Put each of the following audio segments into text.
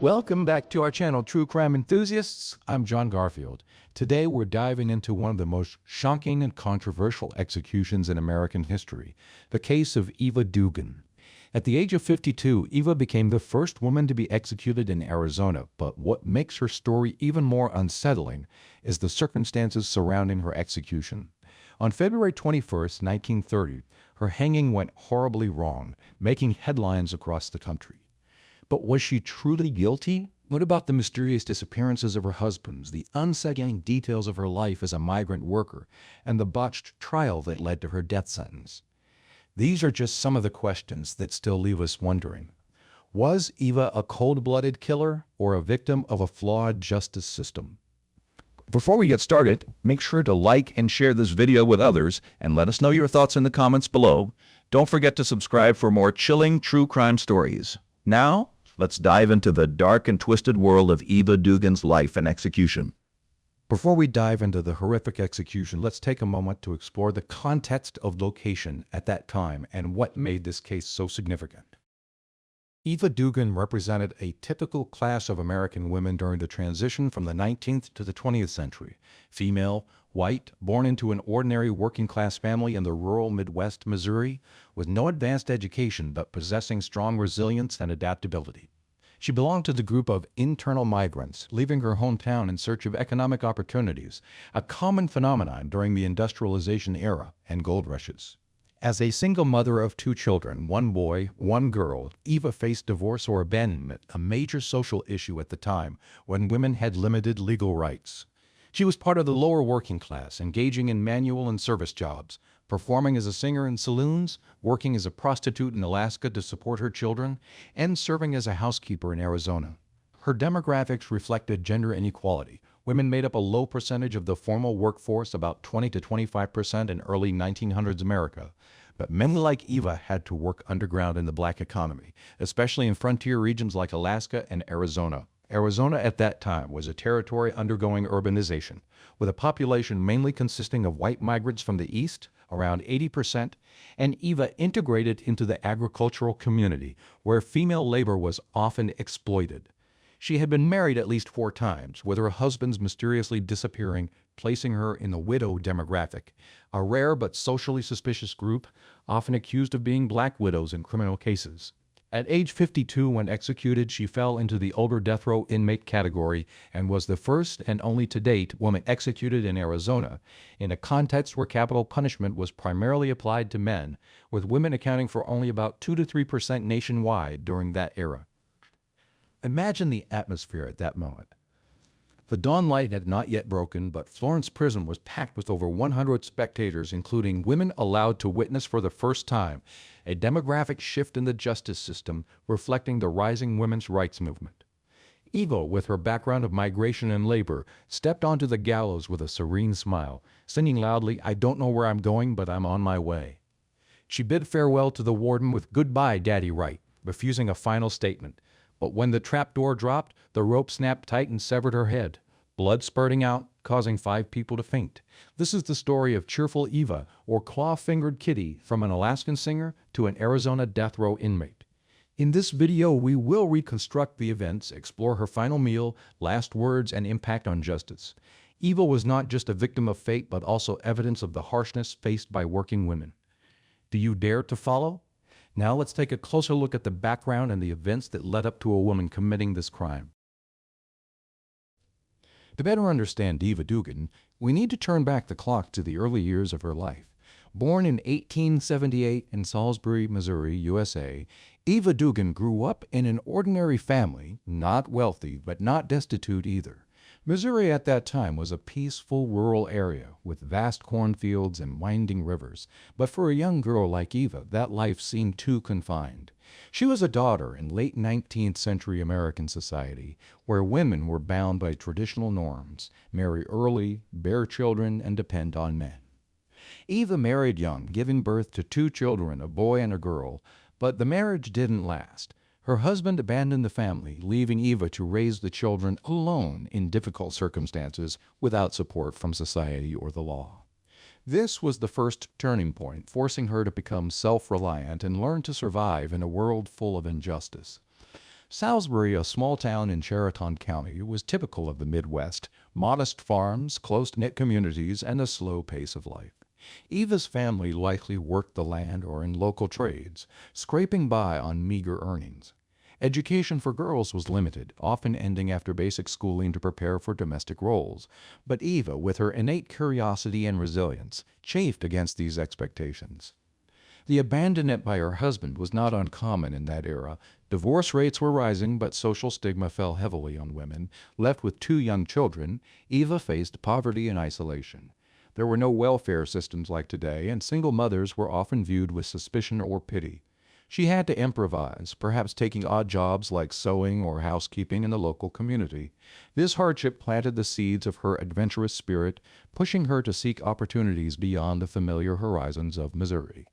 Welcome back to our channel, True Crime Enthusiasts. I'm John Garfield. Today we're diving into one of the most shocking and controversial executions in American history, the case of Eva Dugan. At the age of 52, Eva became the first woman to be executed in Arizona, but what makes her story even more unsettling is the circumstances surrounding her execution. On February 21, 1930, her hanging went horribly wrong, making headlines across the country. But was she truly guilty? What about the mysterious disappearances of her husbands, the unsettling details of her life as a migrant worker, and the botched trial that led to her death sentence? These are just some of the questions that still leave us wondering. Was Eva a cold-blooded killer or a victim of a flawed justice system? Before we get started, make sure to like and share this video with others and let us know your thoughts in the comments below. Don't forget to subscribe for more chilling true crime stories. Now, let's dive into the dark and twisted world of Eva Dugan's life and execution. Before we dive into the horrific execution, let's take a moment to explore the context of location at that time and what made this case so significant. Eva Dugan represented a typical class of American women during the transition from the 19th to the 20th century. Female, white, born into an ordinary working-class family in the rural Midwest Missouri, with no advanced education but possessing strong resilience and adaptability. She belonged to the group of internal migrants, leaving her hometown in search of economic opportunities, a common phenomenon during the industrialization era and gold rushes. As a single mother of two children, one boy, one girl, Eva faced divorce or abandonment, a major social issue at the time when women had limited legal rights. She was part of the lower working class, engaging in manual and service jobs, performing as a singer in saloons, working as a prostitute in Alaska to support her children, and serving as a housekeeper in Arizona. Her demographics reflected gender inequality. Women made up a low percentage of the formal workforce, about 20 to 25% in early 1900s America. But men like Eva had to work underground in the black economy, especially in frontier regions like Alaska and Arizona. Arizona at that time was a territory undergoing urbanization, with a population mainly consisting of white migrants from the east, around 80%, and Eva integrated into the agricultural community, where female labor was often exploited. She had been married at least 4 times, with her husbands mysteriously disappearing, placing her in the widow demographic, a rare but socially suspicious group, often accused of being black widows in criminal cases. At age 52, when executed, she fell into the older death row inmate category and was the first and only to date woman executed in Arizona, in a context where capital punishment was primarily applied to men, with women accounting for only about 2 to 3% nationwide during that era. Imagine the atmosphere at that moment. The dawn light had not yet broken, but Florence Prison was packed with over 100 spectators, including women allowed to witness for the first time a demographic shift in the justice system reflecting the rising women's rights movement. Eva, with her background of migration and labor, stepped onto the gallows with a serene smile, singing loudly, "I don't know where I'm going, but I'm on my way." She bid farewell to the warden with "Goodbye, Daddy Wright," refusing a final statement. But when the trap door dropped, the rope snapped tight and severed her head, blood spurting out, causing 5 people to faint. This is the story of Cheerful Eva, or Claw-Fingered Kitty, from an Alaskan singer to an Arizona death row inmate. In this video, we will reconstruct the events, explore her final meal, last words, and impact on justice. Eva was not just a victim of fate, but also evidence of the harshness faced by working women. Do you dare to follow? Now let's take a closer look at the background and the events that led up to a woman committing this crime. To better understand Eva Dugan, we need to turn back the clock to the early years of her life. Born in 1878 in Salisbury, Missouri, USA, Eva Dugan grew up in an ordinary family, not wealthy, but not destitute either. Missouri at that time was a peaceful rural area with vast cornfields and winding rivers, but for a young girl like Eva, that life seemed too confined. She was a daughter in late 19th century American society, where women were bound by traditional norms, marry early, bear children, and depend on men. Eva married young, giving birth to 2 children, a boy and a girl, but the marriage didn't last. Her husband abandoned the family, leaving Eva to raise the children alone in difficult circumstances without support from society or the law. This was the first turning point, forcing her to become self-reliant and learn to survive in a world full of injustice. Salisbury, a small town in Chariton County, was typical of the Midwest: modest farms, close-knit communities, and a slow pace of life. Eva's family likely worked the land or in local trades, scraping by on meager earnings. Education for girls was limited, often ending after basic schooling to prepare for domestic roles. But Eva, with her innate curiosity and resilience, chafed against these expectations. The abandonment by her husband was not uncommon in that era. Divorce rates were rising, but social stigma fell heavily on women. Left with two young children, Eva faced poverty and isolation. There were no welfare systems like today, and single mothers were often viewed with suspicion or pity. She had to improvise, perhaps taking odd jobs like sewing or housekeeping in the local community. This hardship planted the seeds of her adventurous spirit, pushing her to seek opportunities beyond the familiar horizons of Missouri.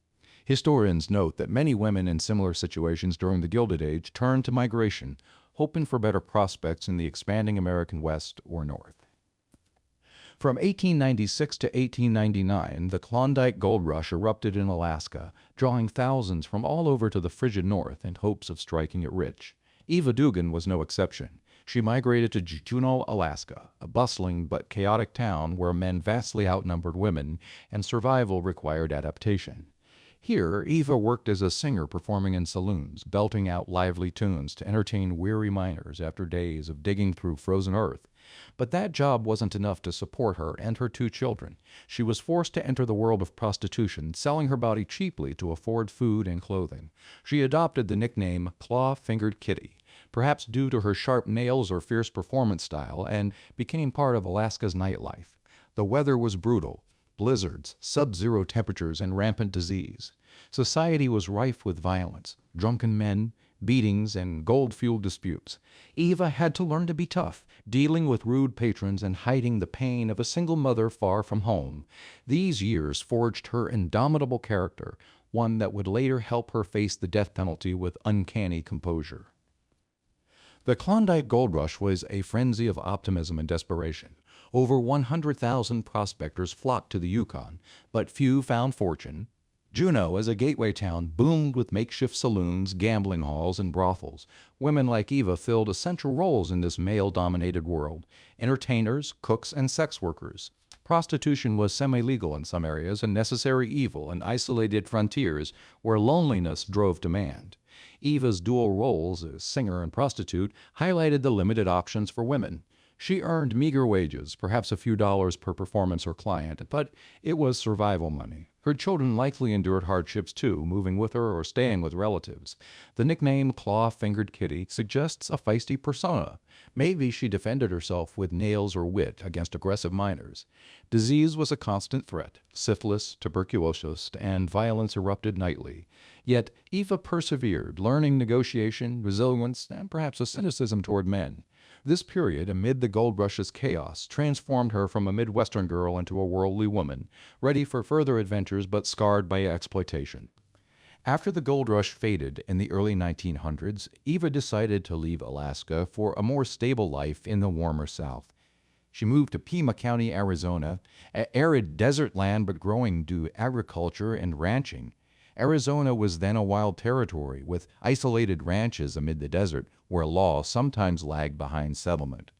Historians note that many women in similar situations during the Gilded Age turned to migration, hoping for better prospects in the expanding American West or North. From 1896 to 1899, the Klondike Gold Rush erupted in Alaska, drawing thousands from all over to the frigid north in hopes of striking it rich. Eva Dugan was no exception. She migrated to Juneau, Alaska, a bustling but chaotic town where men vastly outnumbered women, and survival required adaptation. Here, Eva worked as a singer performing in saloons, belting out lively tunes to entertain weary miners after days of digging through frozen earth. But that job wasn't enough to support her and her two children. She was forced to enter the world of prostitution, selling her body cheaply to afford food and clothing. She adopted the nickname Claw-Fingered Kitty, perhaps due to her sharp nails or fierce performance style, and became part of Alaska's nightlife. The weather was brutal: blizzards, sub-zero temperatures, and rampant disease. Society was rife with violence, drunken men, beatings, and gold-fueled disputes. Eva had to learn to be tough, dealing with rude patrons and hiding the pain of a single mother far from home. These years forged her indomitable character, one that would later help her face the death penalty with uncanny composure. The Klondike Gold Rush was a frenzy of optimism and desperation. Over 100,000 prospectors flocked to the Yukon, but few found fortune. Juneau, as a gateway town, boomed with makeshift saloons, gambling halls, and brothels. Women like Eva filled essential roles in this male-dominated world: entertainers, cooks, and sex workers. Prostitution was semi-legal in some areas, a necessary evil in isolated frontiers where loneliness drove demand. Eva's dual roles as singer and prostitute highlighted the limited options for women. She earned meager wages, perhaps a few dollars per performance or client, but it was survival money. Her children likely endured hardships too, moving with her or staying with relatives. The nickname Claw-Fingered Kitty suggests a feisty persona. Maybe she defended herself with nails or wit against aggressive miners. Disease was a constant threat. Syphilis, tuberculosis, and violence erupted nightly. Yet Eva persevered, learning negotiation, resilience, and perhaps a cynicism toward men. This period, amid the gold rush's chaos, transformed her from a Midwestern girl into a worldly woman, ready for further adventures but scarred by exploitation. After the gold rush faded in the early 1900s, Eva decided to leave Alaska for a more stable life in the warmer South. She moved to Pima County, Arizona, an arid desert land but growing due to agriculture and ranching. Arizona was then a wild territory, with isolated ranches amid the desert, where law sometimes lagged behind settlement.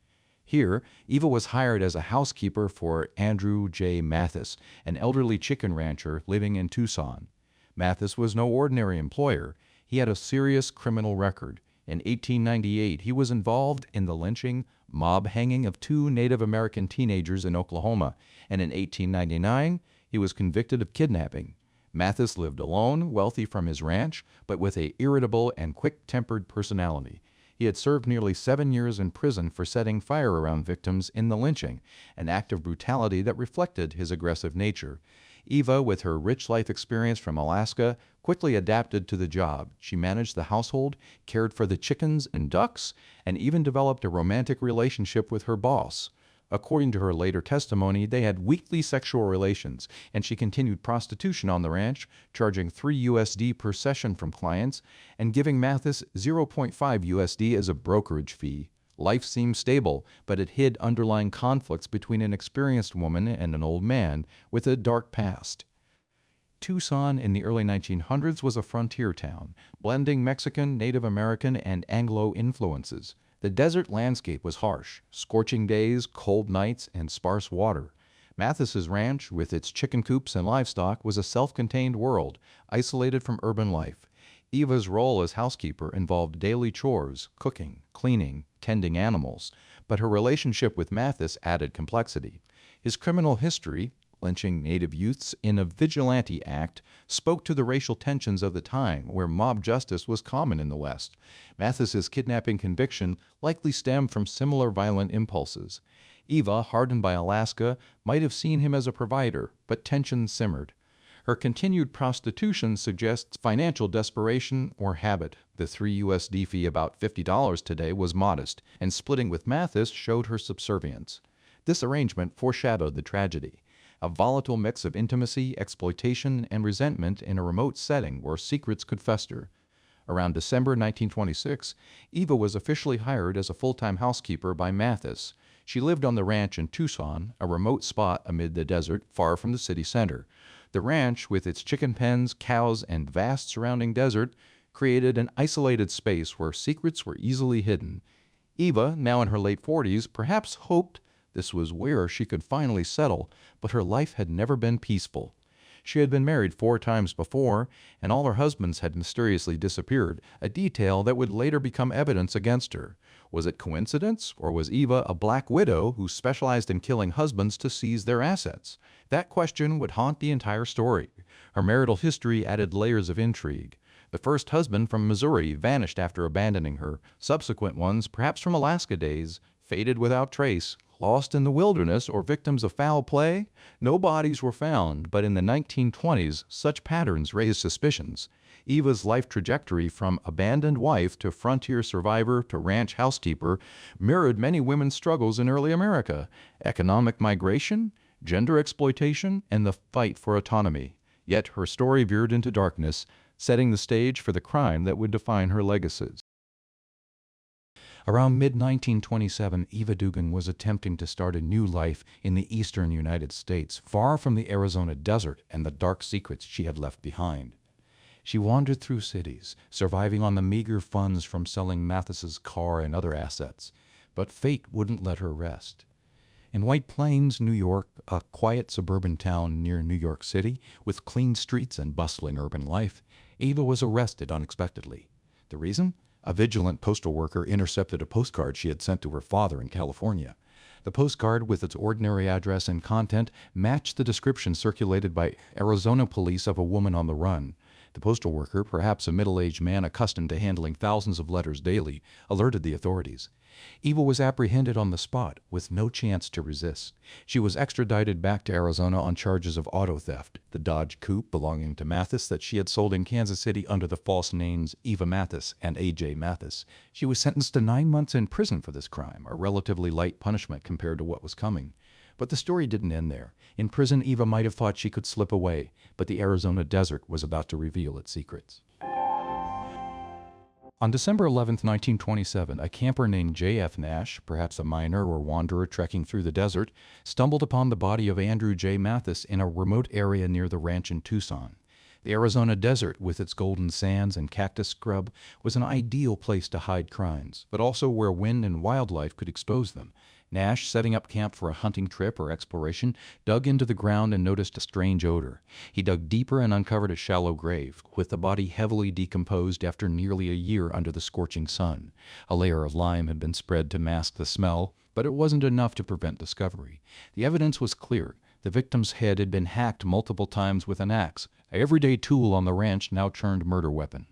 Here, Eva was hired as a housekeeper for Andrew J. Mathis, an elderly chicken rancher living in Tucson. Mathis was no ordinary employer. He had a serious criminal record. In 1898, he was involved in the lynching, mob hanging of two Native American teenagers in Oklahoma, and in 1899, he was convicted of kidnapping. Mathis lived alone, wealthy from his ranch, but with an irritable and quick-tempered personality. He had served nearly 7 years in prison for setting fire around victims in the lynching, an act of brutality that reflected his aggressive nature. Eva, with her rich life experience from Alaska, quickly adapted to the job. She managed the household, cared for the chickens and ducks, and even developed a romantic relationship with her boss. According to her later testimony, they had weekly sexual relations, and she continued prostitution on the ranch, charging $3 per session from clients and giving Mathis $0.5 as a brokerage fee. Life seemed stable, but it hid underlying conflicts between an experienced woman and an old man with a dark past. Tucson in the early 1900s was a frontier town, blending Mexican, Native American, and Anglo influences. The desert landscape was harsh, scorching days, cold nights, and sparse water. Mathis's ranch, with its chicken coops and livestock, was a self-contained world, isolated from urban life. Eva's role as housekeeper involved daily chores, cooking, cleaning, tending animals, but her relationship with Mathis added complexity. His criminal history, lynching native youths in a vigilante act, spoke to the racial tensions of the time, where mob justice was common in the West. Mathis's kidnapping conviction likely stemmed from similar violent impulses. Eva, hardened by Alaska, might have seen him as a provider, but tensions simmered. Her continued prostitution suggests financial desperation or habit. The $3 fee, about $50 today, was modest, and splitting with Mathis showed her subservience. This arrangement foreshadowed the tragedy, a volatile mix of intimacy, exploitation, and resentment in a remote setting where secrets could fester. Around December 1926, Eva was officially hired as a full-time housekeeper by Mathis. She lived on the ranch in Tucson, a remote spot amid the desert far from the city center. The ranch, with its chicken pens, cows, and vast surrounding desert, created an isolated space where secrets were easily hidden. Eva, now in her late 40s, perhaps hoped this was where she could finally settle, but her life had never been peaceful. She had been married 4 times before, and all her husbands had mysteriously disappeared, a detail that would later become evidence against her. Was it coincidence, or was Eva a black widow who specialized in killing husbands to seize their assets? That question would haunt the entire story. Her marital history added layers of intrigue. The first husband from Missouri vanished after abandoning her. Subsequent ones, perhaps from Alaska days, faded without trace. Lost in the wilderness or victims of foul play? No bodies were found, but in the 1920s, such patterns raised suspicions. Eva's life trajectory from abandoned wife to frontier survivor to ranch housekeeper mirrored many women's struggles in early America: economic migration, gender exploitation, and the fight for autonomy. Yet her story veered into darkness, setting the stage for the crime that would define her legacies. Around mid-1927, Eva Dugan was attempting to start a new life in the eastern United States, far from the Arizona desert and the dark secrets she had left behind. She wandered through cities, surviving on the meager funds from selling Mathis's car and other assets, but fate wouldn't let her rest. In White Plains, New York, a quiet suburban town near New York City, with clean streets and bustling urban life, Eva was arrested unexpectedly. The reason? A vigilant postal worker intercepted a postcard she had sent to her father in California. The postcard, with its ordinary address and content, matched the description circulated by Arizona police of a woman on the run. The postal worker, perhaps a middle-aged man accustomed to handling thousands of letters daily, alerted the authorities. Eva was apprehended on the spot, with no chance to resist. She was extradited back to Arizona on charges of auto theft, the Dodge Coupe belonging to Mathis that she had sold in Kansas City under the false names Eva Mathis and A.J. Mathis. She was sentenced to 9 months in prison for this crime, a relatively light punishment compared to what was coming. But the story didn't end there. In prison, Eva might have thought she could slip away, but the Arizona desert was about to reveal its secrets. On December 11, 1927, a camper named J.F. Nash, perhaps a miner or wanderer trekking through the desert, stumbled upon the body of Andrew J. Mathis in a remote area near the ranch in Tucson. The Arizona desert, with its golden sands and cactus scrub, was an ideal place to hide crimes, but also where wind and wildlife could expose them. Nash, setting up camp for a hunting trip or exploration, dug into the ground and noticed a strange odor. He dug deeper and uncovered a shallow grave, with the body heavily decomposed after nearly a year under the scorching sun. A layer of lime had been spread to mask the smell, but it wasn't enough to prevent discovery. The evidence was clear. The victim's head had been hacked multiple times with an axe, an everyday tool on the ranch now turned murder weapon.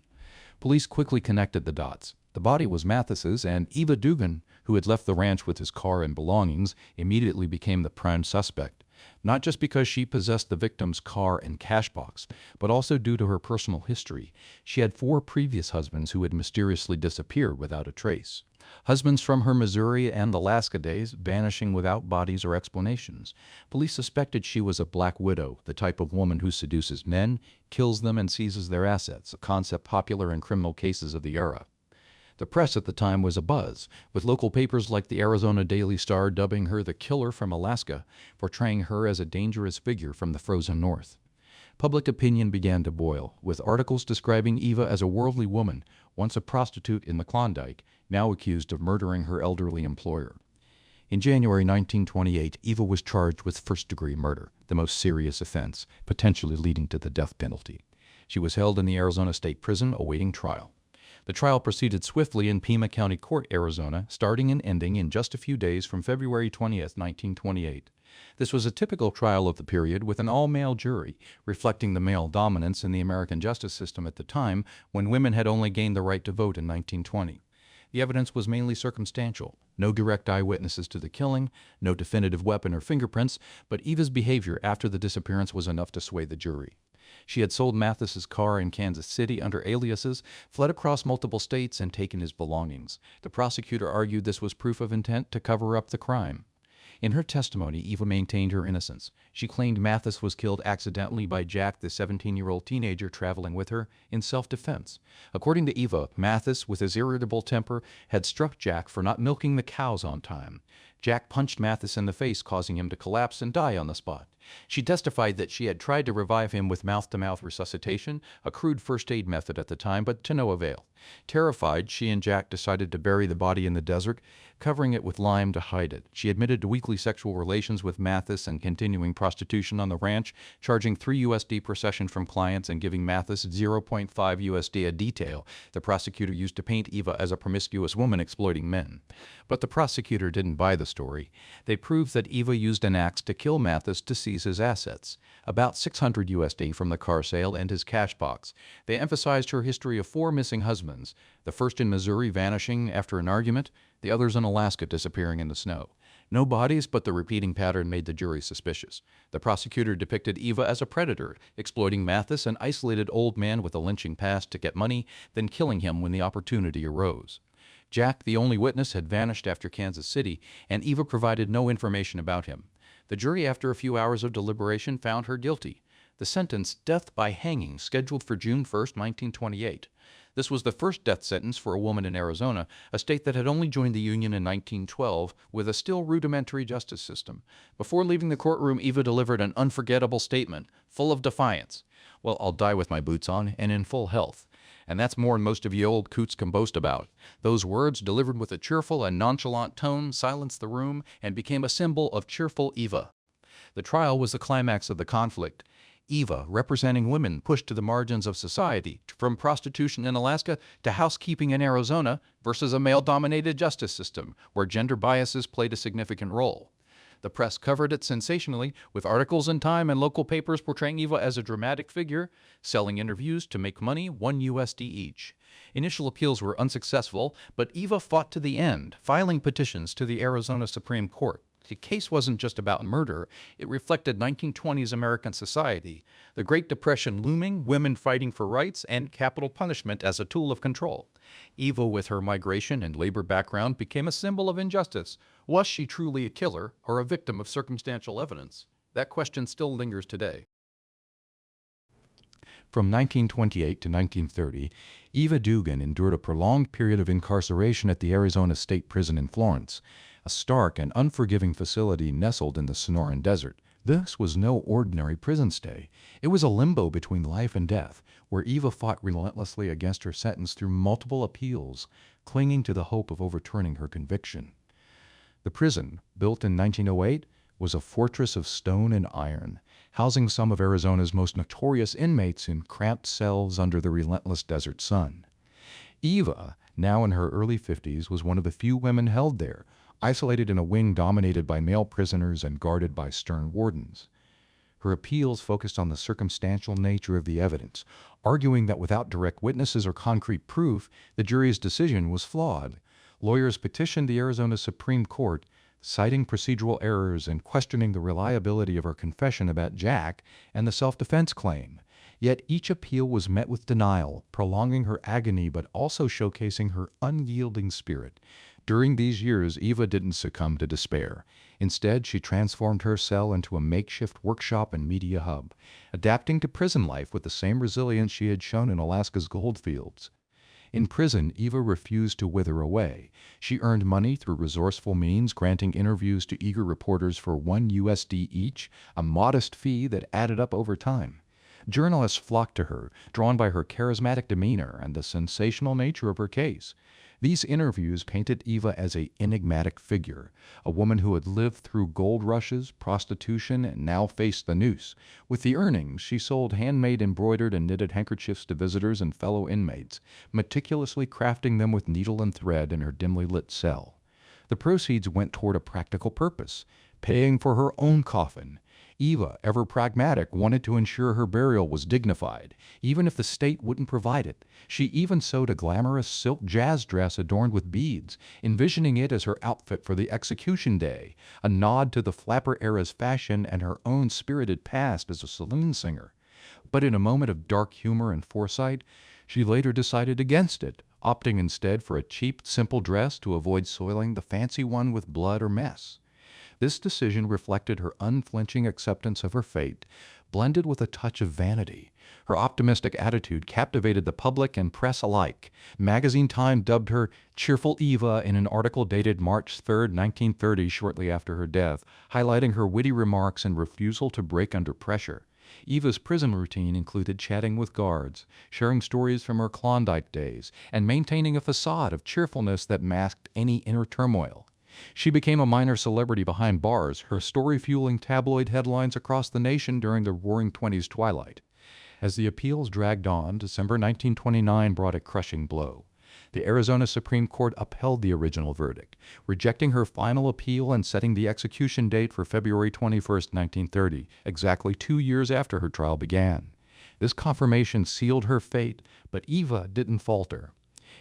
Police quickly connected the dots. The body was Mathis's, and Eva Dugan, who had left the ranch with his car and belongings, immediately became the prime suspect. Not just because she possessed the victim's car and cash box, but also due to her personal history. She had 4 previous husbands who had mysteriously disappeared without a trace. Husbands from her Missouri and Alaska days vanishing without bodies or explanations. Police suspected she was a black widow, the type of woman who seduces men, kills them, and seizes their assets, a concept popular in criminal cases of the era. The press at the time was abuzz, with local papers like the Arizona Daily Star dubbing her the killer from Alaska, portraying her as a dangerous figure from the frozen north. Public opinion began to boil, with articles describing Eva as a worldly woman, once a prostitute in the Klondike, now accused of murdering her elderly employer. In January 1928, Eva was charged with first-degree murder, the most serious offense, potentially leading to the death penalty. She was held in the Arizona State Prison awaiting trial. The trial proceeded swiftly in Pima County Court, Arizona, starting and ending in just a few days from February 20th, 1928. This was a typical trial of the period with an all-male jury, reflecting the male dominance in the American justice system at the time when women had only gained the right to vote in 1920. The evidence was mainly circumstantial. No direct eyewitnesses to the killing, no definitive weapon or fingerprints, but Eva's behavior after the disappearance was enough to sway the jury. She had sold Mathis's car in Kansas City under aliases, fled across multiple states, and taken his belongings. The prosecutor argued this was proof of intent to cover up the crime. In her testimony, Eva maintained her innocence. She claimed Mathis was killed accidentally by Jack, the 17-year-old teenager traveling with her, in self-defense. According to Eva, Mathis, with his irritable temper, had struck Jack for not milking the cows on time. Jack punched Mathis in the face, causing him to collapse and die on the spot. She testified that she had tried to revive him with mouth-to-mouth resuscitation, a crude first-aid method at the time, but to no avail. Terrified, she and Jack decided to bury the body in the desert, covering it with lime to hide it. She admitted to weekly sexual relations with Mathis and continuing prostitution on the ranch, charging $3 per session from clients and giving Mathis $0.5 a detail. The prosecutor used to paint Eva as a promiscuous woman exploiting men. But the prosecutor didn't buy the story. They proved that Eva used an axe to kill Mathis to seize his assets, about $600 from the car sale and his cash box. They emphasized her history of 4 missing husbands, the first in Missouri vanishing after an argument, the others in Alaska disappearing in the snow. No bodies, but the repeating pattern made the jury suspicious. The prosecutor depicted Eva as a predator, exploiting Mathis, an isolated old man with a lynching past, to get money, then killing him when the opportunity arose. Jack, the only witness, had vanished after Kansas City, and Eva provided no information about him. The jury, after a few hours of deliberation, found her guilty. The sentence, death by hanging, scheduled for June 1, 1928. This was the first death sentence for a woman in Arizona, a state that had only joined the Union in 1912, with a still rudimentary justice system. Before leaving the courtroom, Eva delivered an unforgettable statement, full of defiance. "Well, I'll die with my boots on and in full health." And that's more than most of you old coots can boast about. Those words, delivered with a cheerful and nonchalant tone, silenced the room and became a symbol of cheerful Eva. The trial was the climax of the conflict. Eva, representing women pushed to the margins of society, from prostitution in Alaska to housekeeping in Arizona, versus a male-dominated justice system, where gender biases played a significant role. The press covered it sensationally, with articles in Time and local papers portraying Eva as a dramatic figure, selling interviews to make money, $1 each. Initial appeals were unsuccessful, but Eva fought to the end, filing petitions to the Arizona Supreme Court. The case wasn't just about murder, it reflected 1920s American society, the Great Depression looming, women fighting for rights, and capital punishment as a tool of control. Eva, with her migration and labor background, became a symbol of injustice. Was she truly a killer or a victim of circumstantial evidence? That question still lingers today. From 1928 to 1930, Eva Dugan endured a prolonged period of incarceration at the Arizona State Prison in Florence, a stark and unforgiving facility nestled in the Sonoran Desert. This was no ordinary prison stay. It was a limbo between life and death, where Eva fought relentlessly against her sentence through multiple appeals, clinging to the hope of overturning her conviction. The prison, built in 1908, was a fortress of stone and iron, housing some of Arizona's most notorious inmates in cramped cells under the relentless desert sun. Eva, now in her early 50s, was one of the few women held there, isolated in a wing dominated by male prisoners and guarded by stern wardens. Her appeals focused on the circumstantial nature of the evidence, arguing that without direct witnesses or concrete proof, the jury's decision was flawed. Lawyers petitioned the Arizona Supreme Court, citing procedural errors and questioning the reliability of her confession about Jack and the self-defense claim. Yet each appeal was met with denial, prolonging her agony but also showcasing her unyielding spirit. During these years, Eva didn't succumb to despair. Instead, she transformed her cell into a makeshift workshop and media hub, adapting to prison life with the same resilience she had shown in Alaska's goldfields. In prison, Eva refused to wither away. She earned money through resourceful means, granting interviews to eager reporters for $1 each, a modest fee that added up over time. Journalists flocked to her, drawn by her charismatic demeanor and the sensational nature of her case. These interviews painted Eva as an enigmatic figure, a woman who had lived through gold rushes, prostitution, and now faced the noose. With the earnings, she sold handmade embroidered and knitted handkerchiefs to visitors and fellow inmates, meticulously crafting them with needle and thread in her dimly lit cell. The proceeds went toward a practical purpose, paying for her own coffin. Eva, ever pragmatic, wanted to ensure her burial was dignified, even if the state wouldn't provide it. She even sewed a glamorous silk jazz dress adorned with beads, envisioning it as her outfit for the execution day, a nod to the flapper era's fashion and her own spirited past as a saloon singer. But in a moment of dark humor and foresight, she later decided against it, opting instead for a cheap, simple dress to avoid soiling the fancy one with blood or mess. This decision reflected her unflinching acceptance of her fate, blended with a touch of vanity. Her optimistic attitude captivated the public and press alike. Magazine Time dubbed her Cheerful Eva in an article dated March 3, 1930, shortly after her death, highlighting her witty remarks and refusal to break under pressure. Eva's prison routine included chatting with guards, sharing stories from her Klondike days, and maintaining a facade of cheerfulness that masked any inner turmoil. She became a minor celebrity behind bars, her story fueling tabloid headlines across the nation during the Roaring Twenties twilight. As the appeals dragged on, December 1929 brought a crushing blow. The Arizona Supreme Court upheld the original verdict, rejecting her final appeal and setting the execution date for February 21, 1930, exactly 2 years after her trial began. This confirmation sealed her fate, but Eva didn't falter.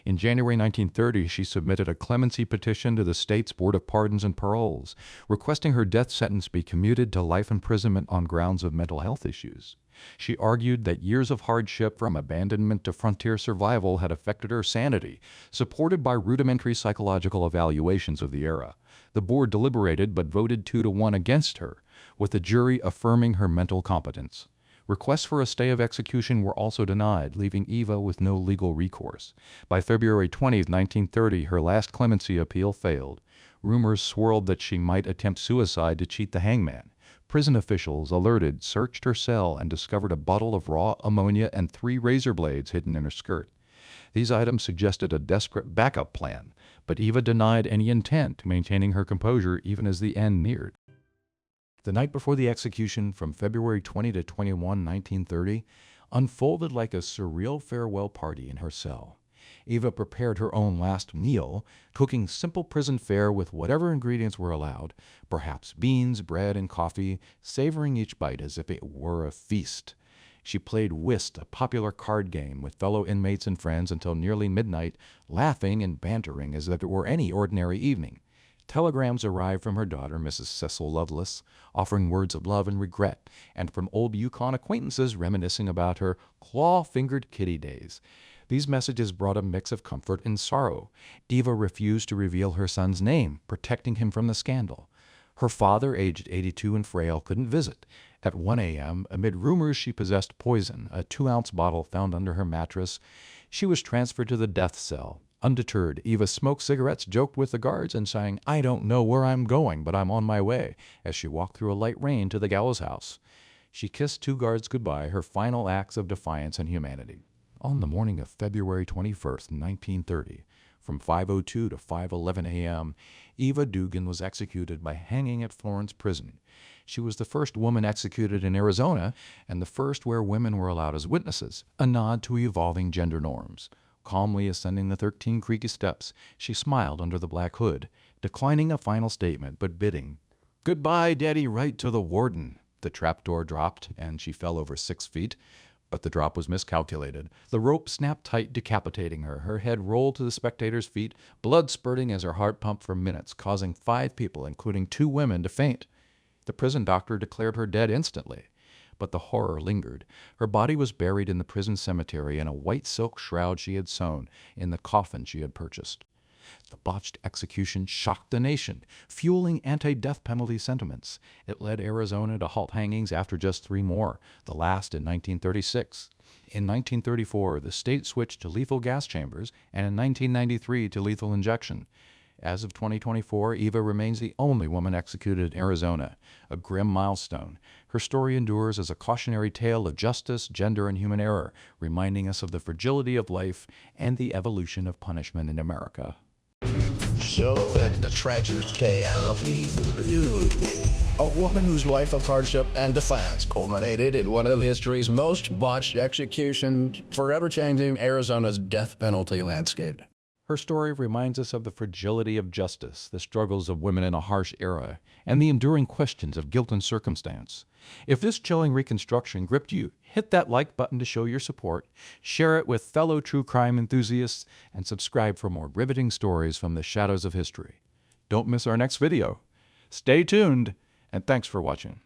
In January 1930, she submitted a clemency petition to the state's Board of Pardons and Paroles, requesting her death sentence be commuted to life imprisonment on grounds of mental health issues. She argued that years of hardship from abandonment to frontier survival had affected her sanity, supported by rudimentary psychological evaluations of the era. The board deliberated but voted 2-1 against her, with the jury affirming her mental competence. Requests for a stay of execution were also denied, leaving Eva with no legal recourse. By February 20, 1930, her last clemency appeal failed. Rumors swirled that she might attempt suicide to cheat the hangman. Prison officials, alerted, searched her cell and discovered a bottle of raw ammonia and 3 razor blades hidden in her skirt. These items suggested a desperate backup plan, but Eva denied any intent, maintaining her composure even as the end neared. The night before the execution, from February 20 to 21, 1930, unfolded like a surreal farewell party in her cell. Eva prepared her own last meal, cooking simple prison fare with whatever ingredients were allowed, perhaps beans, bread, and coffee, savoring each bite as if it were a feast. She played whist, a popular card game, with fellow inmates and friends until nearly midnight, laughing and bantering as if it were any ordinary evening. Telegrams arrived from her daughter, Mrs. Cecil Lovelace, offering words of love and regret, and from old Yukon acquaintances reminiscing about her claw-fingered kitty days. These messages brought a mix of comfort and sorrow. Eva refused to reveal her son's name, protecting him from the scandal. Her father, aged 82 and frail, couldn't visit. At 1 a.m., amid rumors she possessed poison, a 2-ounce bottle found under her mattress, she was transferred to the death cell. Undeterred, Eva smoked cigarettes, joked with the guards, and sang, "I don't know where I'm going, but I'm on my way," as she walked through a light rain to the gallows house. She kissed 2 guards goodbye, her final acts of defiance and humanity. On the morning of February 21, 1930, from 5:02 to 5:11 a.m., Eva Dugan was executed by hanging at Florence Prison. She was the first woman executed in Arizona, and the first where women were allowed as witnesses, a nod to evolving gender norms. Calmly ascending the 13 creaky steps, she smiled under the black hood, declining a final statement, but bidding, "Goodbye, Daddy, right to the warden." The trapdoor dropped, and she fell over 6 feet, but the drop was miscalculated. The rope snapped tight, decapitating her. Her head rolled to the spectators' feet, blood spurting as her heart pumped for minutes, causing 5 people, including 2 women, to faint. The prison doctor declared her dead instantly. But the horror lingered. Her body was buried in the prison cemetery in a white silk shroud she had sewn in the coffin she had purchased. The botched execution shocked the nation, fueling anti-death penalty sentiments. It led Arizona to halt hangings after just 3 more, the last in 1936. In 1934, the state switched to lethal gas chambers, and in 1993 to lethal injection. As of 2024, Eva remains the only woman executed in Arizona, a grim milestone. Her story endures as a cautionary tale of justice, gender, and human error, reminding us of the fragility of life and the evolution of punishment in America. So that the tragic tale of a woman whose life of hardship and defiance culminated in one of history's most botched executions, forever changing Arizona's death penalty landscape. Her story reminds us of the fragility of justice, the struggles of women in a harsh era, and the enduring questions of guilt and circumstance. If this chilling reconstruction gripped you, hit that like button to show your support, share it with fellow true crime enthusiasts, and subscribe for more riveting stories from the shadows of history. Don't miss our next video. Stay tuned, and thanks for watching.